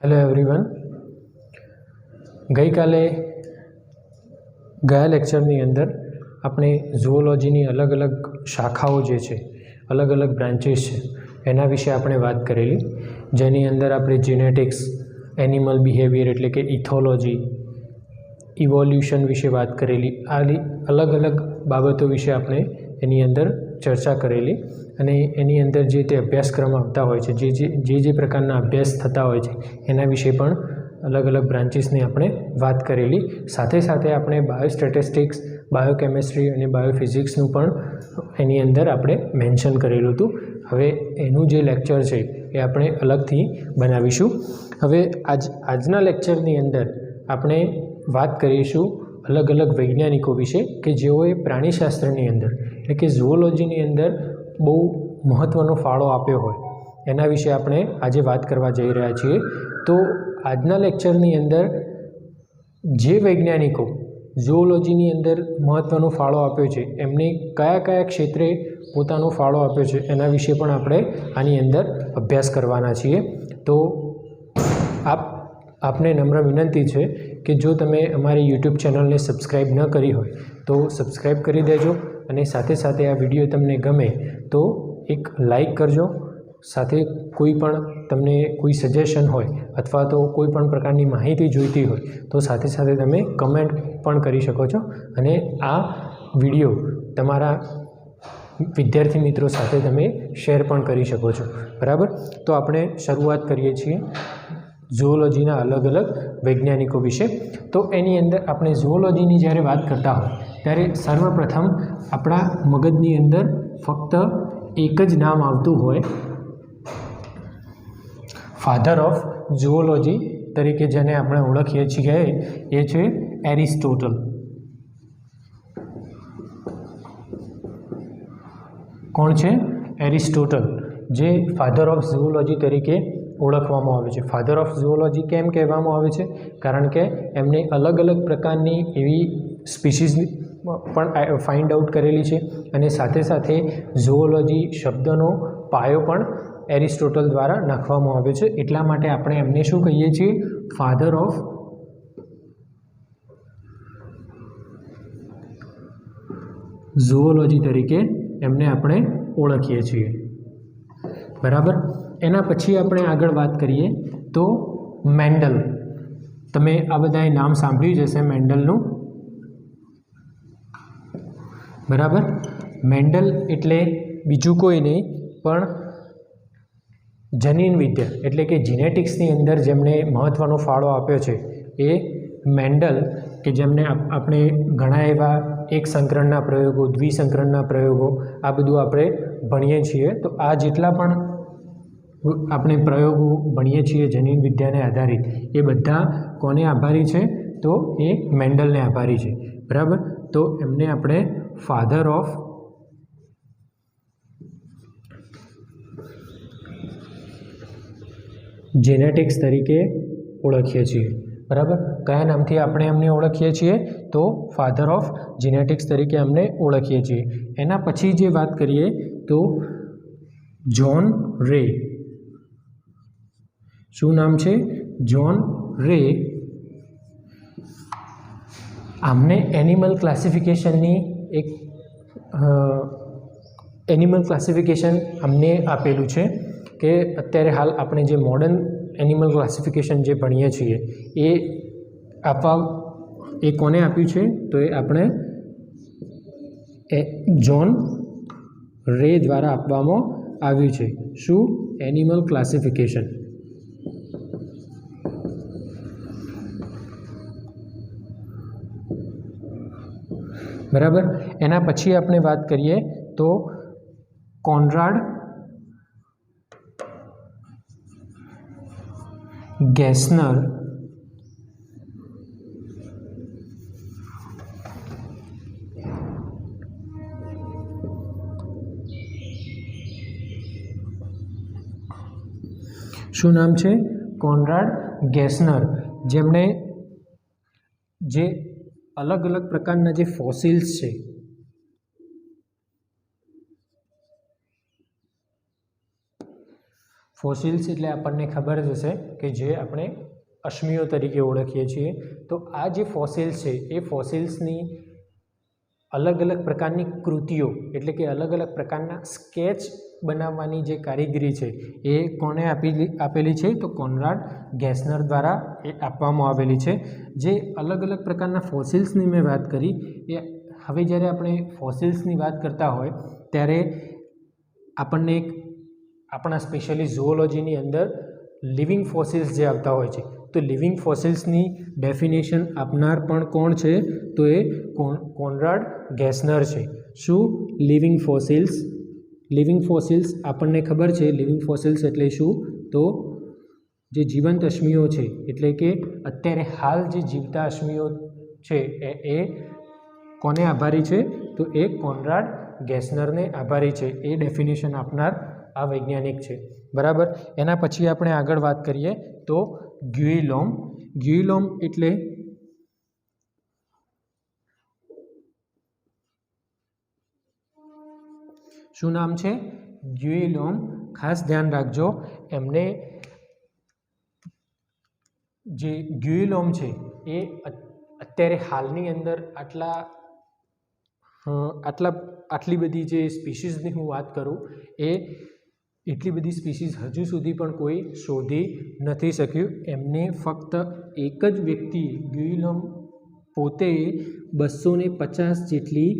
Hello everyone. गई काले गया लेक्चरनी अंदर अपने ઝૂઓલોજીની अलग अलग शाखाओं जे छे, अलग अलग ब्रांचेस छे, एना विषे आपणे वात करेली, जेनी अंदर आपणे जेनेटिक्स, एनिमल बिहेवियर एटले के इथोलॉजी, इवोल्यूशन विषे बात करेली। आ अलग अलग बाबतों विषे आपणे एनी अंदर चर्चा करेली અને એની અંદર જે તે અભ્યાસક્રમ આવતા હોય છે, જે પ્રકારના અભ્યાસ થતા હોય છે એના વિશે પણ અલગ અલગ બ્રાન્ચીસની આપણે વાત કરેલી। સાથે સાથે આપણે બાયોસ્ટેટિસ્ટિક્સ, બાયોકેમિસ્ટ્રી અને બાયોફિઝિક્સનું પણ એની અંદર આપણે મેન્શન કરેલું હતું। હવે એનું જે લેક્ચર છે એ આપણે અલગથી બનાવીશું। હવે આજના લેક્ચરની અંદર આપણે વાત કરીશું अलग अलग वैज्ञानिकों विषे कि जेओए प्राणीशास्त्रनी अंदर એટલે કે ઝૂઓલોજીની અંદર બહુ મહત્ત્વનો ફાળો આપ્યો હોય એના વિશે આપણે આજે વાત કરવા જઈ રહ્યા છીએ। તો આજના લેક્ચરની અંદર જે વૈજ્ઞાનિકો ઝૂઓલોજીની અંદર મહત્ત્વનો ફાળો આપ્યો છે એમને કયા કયા ક્ષેત્રે પોતાનો ફાળો આપ્યો છે એના વિશે પણ આપણે આની અંદર અભ્યાસ કરવાના છીએ। તો આપને નમ્ર વિનંતી છે કે જો તમે અમારી યુટ્યુબ ચેનલને સબસ્ક્રાઈબ ન કરી હોય તો સબસ્ક્રાઈબ કરી દેજો અને સાથે સાથે આ વિડીયો તમને ગમે તો એક લાઈક કરજો। સાથે કોઈ પણ તમને કોઈ સજેશન હોય અથવા તો કોઈ પણ પ્રકારની માહિતી જોઈતી હોય તો સાથે સાથે તમે કમેન્ટ પણ કરી શકો છો અને આ વિડીયો તમારા વિદ્યાર્થી મિત્રો સાથે તમે શેર પણ કરી શકો છો। બરાબર, તો આપણે શરૂઆત કરીએ છીએ ઝૂઓલોજીના અલગ અલગ વૈજ્ઞાનિકો વિશે। તો એની અંદર આપણે ઝૂઓલોજીની જ્યારે વાત કરતા હોય ત્યારે સર્વપ્રથમ આપણા મગજની અંદર ફક્ત એક જ નામ આવતું હોય, ફાધર ઓફ ઝૂઓલોજી તરીકે જેને આપણે ઓળખીએ છીએ એ છે એરિસ્ટોટલ। કોણ છે? એરિસ્ટોટલ, જે ફાધર ઓફ ઝૂઓલોજી તરીકે ઓળખવામાં આવે છે। ફાધર ઓફ ઝૂઓલોજી કેમ કહેવામાં આવે છે? કારણ કે એમને અલગ અલગ પ્રકારની એવી સ્પીસીઝ પણ ફાઇન્ડ આઉટ કરેલી છે અને સાથે સાથે ઝૂઓલોજી શબ્દનો પાયો પણ એરિસ્ટોટલ દ્વારા નાખવામાં આવ્યો છે। એટલા માટે આપણે એમને શું કહીએ છીએ? ફાધર ઓફ ઝૂઓલોજી તરીકે એમને આપણે ઓળખીએ છીએ। બરાબર, એના પછી આપણે આગળ વાત કરીએ તો મેન્ડલ। તમે આ બધાએ નામ સાંભળ્યું જ હશે મેન્ડલનું। બરાબર, મેન્ડલ એટલે બીજું કોઈ નહીં પણ જનીન વિદ્યા એટલે કે જીનેટિક્સની અંદર જેમણે મહત્ત્વનો ફાળો આપ્યો છે એ મેન્ડલ, કે જેમને આપણે ઘણા એવા એક સંકરણના પ્રયોગો, દ્વિસંકરણના પ્રયોગો આ બધું આપણે ભણીએ છીએ। તો આ જેટલા પણ આપણે પ્રયોગો ભણીએ છીએ જનીન વિદ્યાને આધારિત, એ બધા કોને આભારી છે? તો એ મેન્ડલને આભારી છે। બરાબર, તો એમને આપણે ફાધર ઓફ જેનેટિક્સ તરીકે ઓળખીએ છીએ। બરાબર, કયા નામથી આપણે એમને ઓળખીએ છીએ? તો ફાધર ઓફ જેનેટિક્સ તરીકે અમને ઓળખીએ છીએ। એના પછી જે વાત કરીએ તો જ્હોન રે। શું નામ છે? જ્હોન રે। આમને એનિમલ ક્લાસિફિકેશનની એક એનિમલ ક્લાસિફિકેશન અમને આપેલું છે કે અત્યારે હાલ આપણે જે મોડર્ન એનિમલ ક્લાસિફિકેશન જે ભણીએ છીએ એ કોને આપ્યું છે? તો એ આપણે જ્હોન રે દ્વારા આપવામાં આવ્યું છે। શું? Animal classification. બરાબર, એના પછી આપણે વાત કરીએ તો કોનરાડ ગેસનર શું નામ છે? કોનરાડ ગેસનર, જેમણે જે અલગ અલગ પ્રકારના જે ફોસિલ્સ છે ફોસિલ્સ એટલે આપણને ખબર જ હશે કે જે આપણે અશ્મિઓ તરીકે ઓળખીએ છીએ. તો આ જે ફોસિલ્સ છે એ ફોસિલ્સની અલગ અલગ પ્રકારની કૃતિઓ એટલે કે અલગ અલગ પ્રકારના સ્કેચ બનાવવાની જે કારીગરી છે એ કોને આપેલી છે? તો કોનરાડ ગેસનર દ્વારા એ આપવામાં આવેલી છે. જે અલગ અલગ પ્રકારના ફોસિલ્સની મેં વાત કરી એ હવે જ્યારે આપણે ફોસિલ્સની વાત કરતા હોય ત્યારે આપણને એક આપણા સ્પેશિયલી ઝૂઓલોજીની અંદર લિવિંગ ફોસિલ્સ જે આવતા હોય છે તો લિવિંગ ફોસિલ્સની ડેફિનેશન આપનાર પણ કોણ છે? તો એ કોનરાડ ગેસનર છે. શું? Living fossils. લિવિંગ ફોસિલ્સ આપણને ખબર છે લિવિંગ ફોસિલ્સ એટલે શું? તો જે જીવંત અશ્મિઓ છે એટલે કે અત્યારે હાલ જે જીવતા અશ્મિઓ છે એ કોને આભારી છે? તો એ કોનરાડ ગેસનરને આભારી છે. એ ડેફિનેશન આપનાર આ વૈજ્ઞાનિક છે. બરાબર. એના પછી આપણે આગળ વાત કરીએ તો ગ્યુઇલોમ. ગ્યુઇલોમ એટલે શું નામ છે? ગ્યુઇલોમ. ખાસ ધ્યાન રાખજો એમને જે ગ્યુઇલોમ છે એ અત્યારે હાલની અંદર આટલી બધી જે સ્પીસીસની હું વાત કરું એ એટલી બધી સ્પીસીસ હજુ સુધી પણ કોઈ શોધી નથી શક્યું. એમને ફક્ત એક જ વ્યક્તિ ગ્યુઇલોમ પોતે 250 જેટલી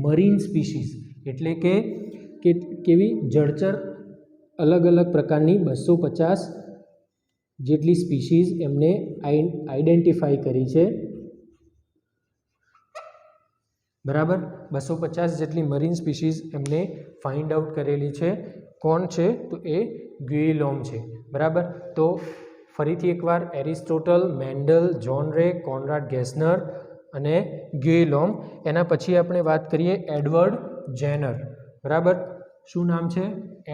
મરીન સ્પીસીસ એટલે કે કેવી જળચર અલગ અલગ પ્રકારની 250 જેટલી સ્પીસીસ એમને આઈડેન્ટિફાઈ કરી છે. બરાબર. 250 જેટલી મરીન સ્પીસીસ એમને ફાઇન્ડ આઉટ કરેલી છે. કોણ છે? તો એ ગ્યુઇલોમ છે. બરાબર. તો ફરીથી એકવાર એરિસ્ટોટલ, મેન્ડલ, જોન રે, કોનરાડ ગેસનર અને ગ્યુઇલોમ. એના પછી આપણે વાત કરીએ એડવર્ડ જેનર. બરાબર. શું નામ છે?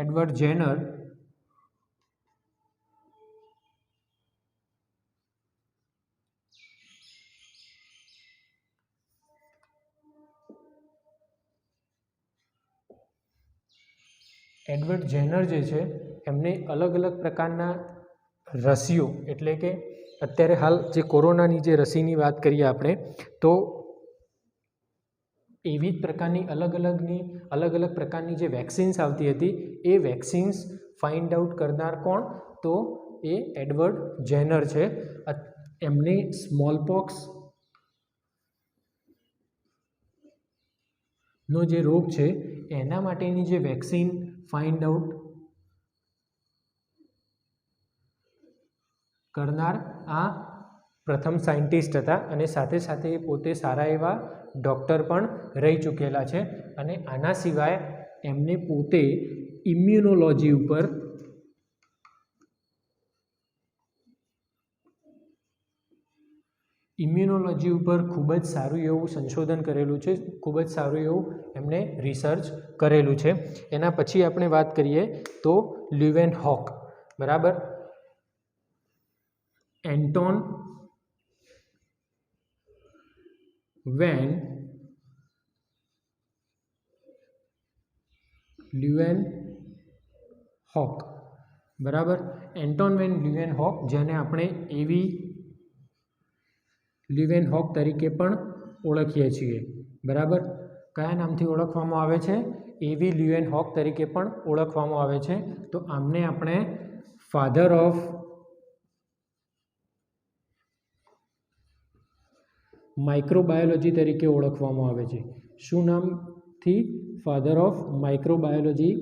Edward Zener. એડવર્ડ જેનર જે છે એમને અલગ અલગ પ્રકારના રસીઓ એટલે કે અત્યારે હાલ જે કોરોનાની જે રસીની વાત કરીએ આપણે તો એવી જ પ્રકારની અલગ અલગ પ્રકારની જે વેક્સિન્સ આવતી હતી એ વેક્સિન્સ ફાઇન્ડ આઉટ કરનાર કોણ? તો એ એડવર્ડ જેનર છે. એમને સ્મોલપોક્સ નો જે રોગ છે એના માટેની જે વેક્સિન ફાઇન્ડ આઉટ કરનાર આ પ્રથમ સાયન્ટિસ્ટ હતા અને સાથે સાથે એ પોતે સારા એવા ડૉક્ટર પણ રહી ચૂકેલા છે. અને આના સિવાય એમને પોતે ઇમ્યુનોલોજી ઉપર ખૂબ જ સારું એવું સંશોધન કરેલું છે. ખૂબ જ સારું એવું એમને રિસર્ચ કરેલું છે. એના પછી આપણે વાત કરીએ તો લ્યુવેનહોક. બરાબર. Anton van Leeuwenhoek. બરાબર. એન્ટોન વેન લ્યુવેનહોક જેને આપણે એવી લ્યુવેનહોક તરીકે પણ ઓળખીએ છીએ. બરાબર. કયા નામથી ઓળખવામાં આવે છે? એવી લ્યુવેનહોક તરીકે પણ ઓળખવામાં આવે છે. તો આમને આપણે ફાધર ઓફ માઇક્રોબાયોલોજી તરીકે ઓળખવામાં આવે છે. શું નામથી? ફાધર ઓફ માઇક્રોબાયોલોજી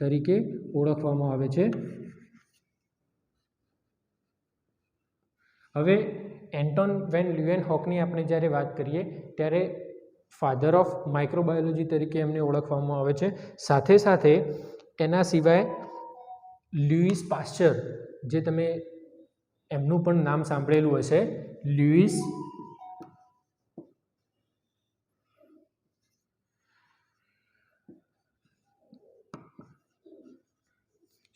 તરીકે ઓળખવામાં આવે છે. હવે એન્ટોન વેન લ્યુવેનહોકની આપણે જ્યારે વાત કરીએ ત્યારે ફાધર ઓફ માઇક્રોબાયોલોજી તરીકે એમને ઓળખવામાં આવે છે. સાથે સાથે એના સિવાય લ્યુઇસ પાસ્ચર જે તમે એમનું પણ નામ સાંભળેલું હશે. લ્યુઇસ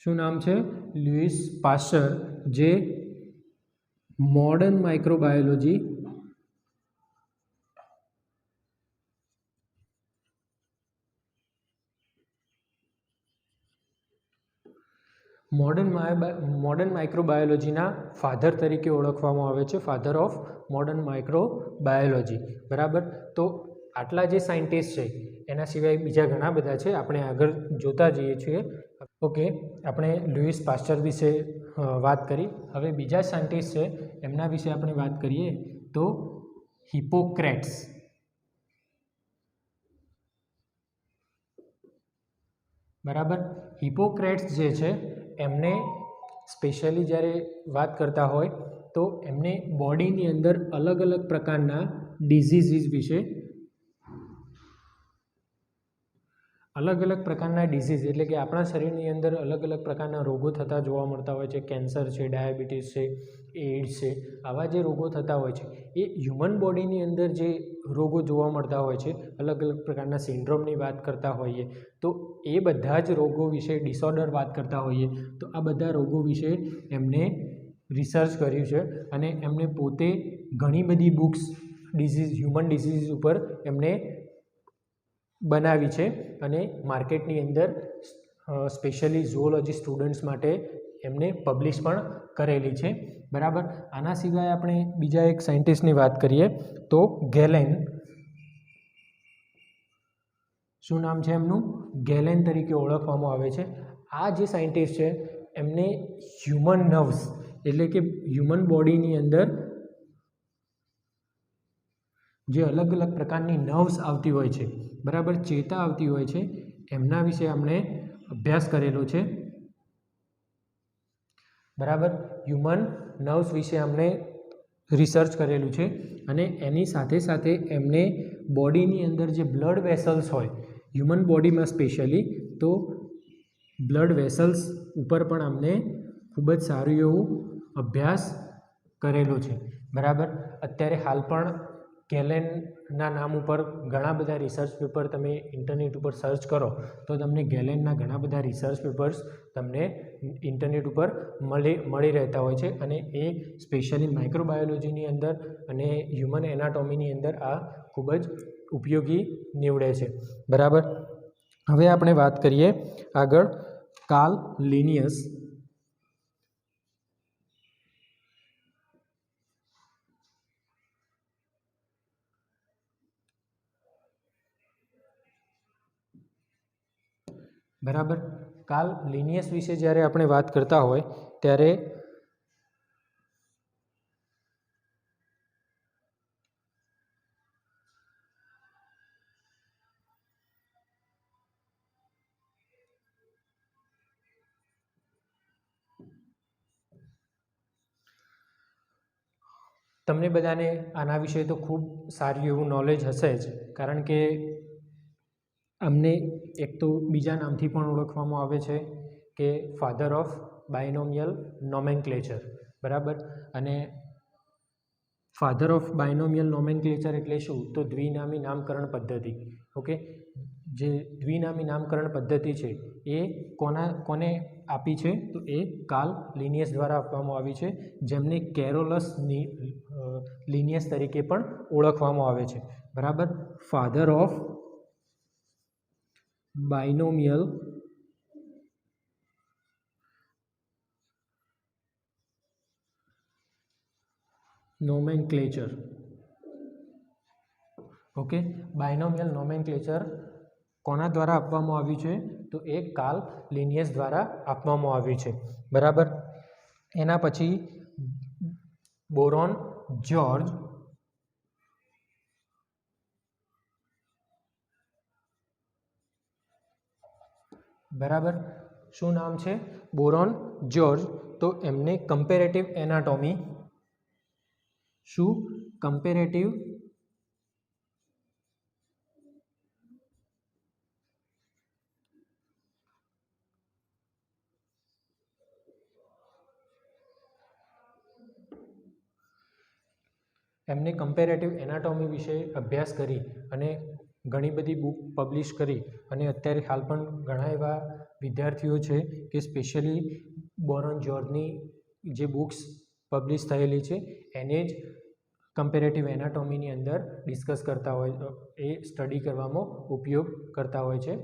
શું નામ છે? લ્યુઇસ પાસ્ચર જે મોડર્ન માઇક્રોબાયોલોજી મોડર્ન માઇક્રોબાયોલોજીના ફાધર તરીકે ઓળખવામાં આવે છે, ફાધર ઓફ મોડર્ન માઇક્રોબાયોલોજી. બરાબર. તો આટલા જે સાયન્ટિસ્ટ છે, એના સિવાય બીજા ઘણા બધા છે, આપણે આગળ જોતા જઈએ છીએ. ઓકે, આપણે લુઈસ પાસ્ચર વિશે વાત કરી. હવે બીજા સાયન્ટિસ્ટ છે, એમના વિશે આપણે વાત કરીએ તો હિપોક્રેટ્સ. બરાબર. હિપોક્રેટ્સ જે છે એમને સ્પેશિયલી જ્યારે વાત કરતા હોય તો એમને બોડીની અંદર અલગ અલગ પ્રકારના ડિઝીઝીસ વિશે એટલે કે આપણા શરીરની અંદર અલગ અલગ પ્રકારના રોગો થતા જોવા મળતા હોય છે. કેન્સર છે, ડાયાબિટીસ છે, એઇડ્સ છે, આવા જે રોગો થતા હોય છે એ હ્યુમન બોડીની અંદર જે રોગો જોવા મળતા હોય છે, અલગ અલગ પ્રકારના સિન્ડ્રોમની વાત કરતા હોઈએ તો એ બધા જ રોગો વિશે, ડિસઓર્ડર વાત કરતા હોઈએ તો આ બધા રોગો વિશે એમને રિસર્ચ કર્યું છે અને એમને પોતે ઘણી બધી બુક્સ હ્યુમન ડિઝીઝ ઉપર એમને બનાવી છે અને માર્કેટની અંદર સ્પેશિયલી ઝૂઓલોજી સ્ટુડન્ટ્સ માટે એમને પબ્લિશ પણ કરેલી છે. બરાબર. આના સિવાય આપણે બીજા એક સાયન્ટિસ્ટની વાત કરીએ તો ગેલેન. શું નામ છે એમનું? ગેલેન તરીકે ઓળખવામાં આવે છે. આ જે સાયન્ટિસ્ટ છે એમને હ્યુમન નર્વ્સ એટલે કે હ્યુમન બોડીની અંદર જે અલગ અલગ પ્રકારની નર્વ્સ આવતી હોય છે, બરાબર, ચેતા આવતી હોય છે, એમના વિશે આપણે અભ્યાસ કરેલો છે. બરાબર. હ્યુમન નર્વ્સ વિશે આપણે રિસર્ચ કરેલું છે અને એની સાથે સાથે એમને બોડીની અંદર જે બ્લડ વેસલ્સ હોય હ્યુમન બોડીમાં સ્પેશિયલી, તો બ્લડ વેસલ્સ ઉપર પણ અમને ખૂબ જ સારું એવું અભ્યાસ કરેલો છે. બરાબર. અત્યારે હાલ પણ ગેલેનના નામ ઉપર ઘણા બધા રિસર્ચ પેપર તમે ઇન્ટરનેટ ઉપર સર્ચ કરો તો તમને ગેલેનના ઘણા બધા રિસર્ચ પેપર્સ તમને ઇન્ટરનેટ ઉપર મળી રહેતા હોય છે અને એ સ્પેશિયલી માઇક્રોબાયોલોજીની અંદર અને હ્યુમન એનાટોમીની અંદર આ ખૂબ જ ઉપયોગી નીવડે છે. બરાબર. હવે આપણે વાત કરીએ આગળ કાર્લ લિનિયસ. બરાબર. કાર્લ લિનિયસ વિશે જ્યારે આપણે વાત કરતા હોય ત્યારે તમને બધાને આના વિશે તો ખૂબ સારું એવું નોલેજ હશે જ, કારણ કે અમને એક તો બીજા નામથી પણ ઓળખવામાં આવે છે કે ફાધર ઓફ બાયનોમિયલ નોમેનક્લેચર. બરાબર. અને ફાધર ઓફ બાયનોમિયલ નોમેનક્લેચર એટલે શું? તો દ્વિનામી નામકરણ પદ્ધતિ. ઓકે, જે દ્વિનામી નામકરણ પદ્ધતિ છે એ કોને આપી છે? તો એ કાર્લ લિનિયસ દ્વારા આપવામાં આવી છે, જેમને કેરોલસ લિનિયસ તરીકે પણ ઓળખવામાં આવે છે. બરાબર. Father of binomial nomenclature. Okay, binomial nomenclature કોના દ્વારા આપવામાં આવ્યું છે? તો એ કાર્લ લિનિયસ દ્વારા આપવામાં આવ્યું છે. બરાબર. એના પછી બોરોન જ્યોર્જ. બરાબર. શું નામ છે? Boron George. તો એમને કમ્પેરેટિવ એનાટોમી વિશે અભ્યાસ કરી અને ઘણી બધી બુક પબ્લિશ કરી અને અત્યારે હાલ પણ ઘણા એવા વિદ્યાર્થીઓ છે કે સ્પેશિયલી બોરોન જ્યોર્જની જે બુક્સ પબ્લિશ થયેલી છે એને જ કમ્પેરેટિવ એનાટોમીની અંદર ડિસ્કસ કરતા હોય, એ સ્ટડી કરવામાં ઉપયોગ કરતા હોય છે.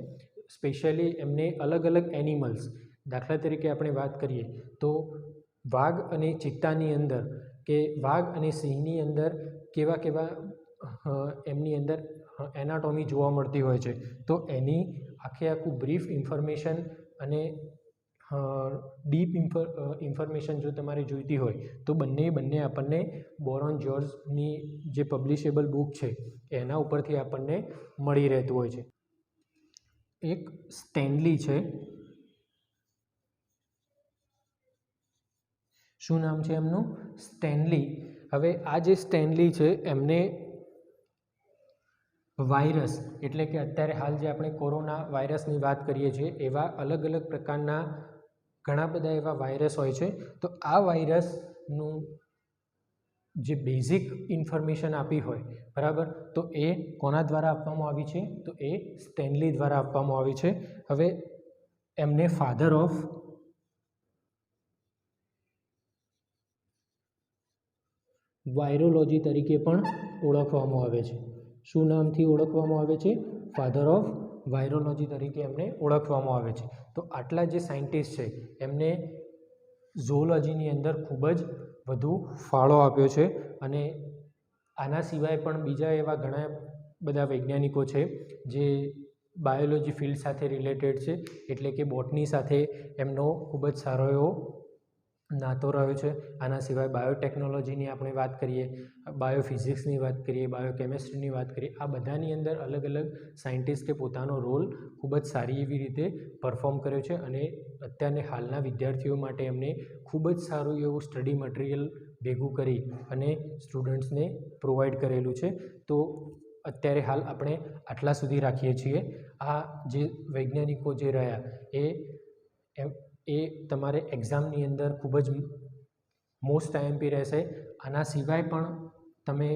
સ્પેશિયલી એમને અલગ અલગ એનિમલ્સ દાખલા તરીકે આપણે વાત કરીએ તો વાઘ અને ચિત્તાની અંદર કે વાઘ અને સિંહની અંદર કેવા કેવા એમની અંદર એનાટોમી જોવા મળતી હોય છે, તો એની આખું બ્રીફ ઇન્ફોર્મેશન અને ડીપ ઇન્ફોર્મેશન જો તમારે જોઈતી હોય તો બંને આપણને બોરોન જ્યોર્જની જે પબ્લિશેબલ બુક છે એના ઉપરથી આપણને મળી રહેતું હોય છે. એક સ્ટેનલી છે. શું નામ છે એમનું? સ્ટેનલી. હવે આ જે સ્ટેનલી છે એમને વાયરસ એટલે કે અત્યારે હાલ જે આપણે કોરોના વાયરસની વાત કરીએ છીએ એવા અલગ અલગ પ્રકારના ઘણા બધા એવા વાયરસ હોય છે. તો આ વાયરસનું જે બેઝિક ઇન્ફોર્મેશન આપી હોય બરાબર, તો એ કોના દ્વારા આપવામાં આવી છે? તો એ સ્ટેનલી દ્વારા આપવામાં આવી છે. હવે એમને ફાધર ઓફ વાયરોલોજી તરીકે પણ ઓળખવામાં આવે છે. શું નામથી ઓળખવામાં આવે છે? ફાધર ઓફ વાયરોલોજી તરીકે એમને ઓળખવામાં આવે છે. તો આટલા જે સાયન્ટિસ્ટ છે એમને ઝૂઓલોજીની અંદર ખૂબ જ વધુ ફાળો આપ્યો છે. અને આના સિવાય પણ બીજા એવા ઘણા બધા વૈજ્ઞાનિકો છે જે બાયોલોજી ફિલ્ડ સાથે રિલેટેડ છે, એટલે કે બોટની સાથે એમનો ખૂબ જ સારો એવો નાતો રહ્યો છે. આના સિવાય બાયોટેકનોલોજીની આપણે વાત કરીએ, બાયોફિઝિક્સની વાત કરીએ, બાયોકેમિસ્ટ્રીની વાત કરીએ, આ બધાની અંદર અલગ અલગ સાયન્ટિસ્ટે પોતાનો રોલ ખૂબ જ સારી એવી રીતે પરફોર્મ કર્યો છે. અને અત્યારને હાલના વિદ્યાર્થીઓ માટે એમને ખૂબ જ સારું એવું સ્ટડી મટીરિયલ ભેગું કરી અને સ્ટુડન્ટ્સને પ્રોવાઈડ કરેલું છે. તો અત્યારે હાલ આપણે આટલા સુધી રાખીએ છીએ. આ જે વૈજ્ઞાનિકો જે રહ્યા એ તમારે એક્ઝામની અંદર ખૂબ જ મોસ્ટ આઈએમપી રહેશે. આના સિવાય પણ તમે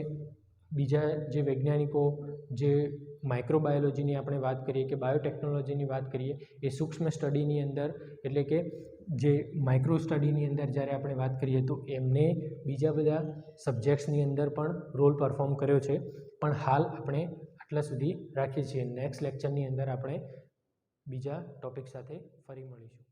બીજા જે વૈજ્ઞાનિકો જે માઇક્રોબાયોલોજીની આપણે વાત કરીએ કે બાયોટેકનોલોજીની વાત કરીએ, એ સૂક્ષ્મ સ્ટડીની અંદર એટલે કે જે માઇક્રો સ્ટડીની અંદર જ્યારે આપણે વાત કરીએ તો એમને બીજા બધા સબ્જેક્ટ્સની અંદર પણ રોલ પરફોર્મ કર્યો છે. પણ હાલ આપણે આટલા સુધી રાખીએ છીએ. નેક્સ્ટ લેક્ચરની અંદર આપણે બીજા ટૉપિક સાથે ફરી મળીશું.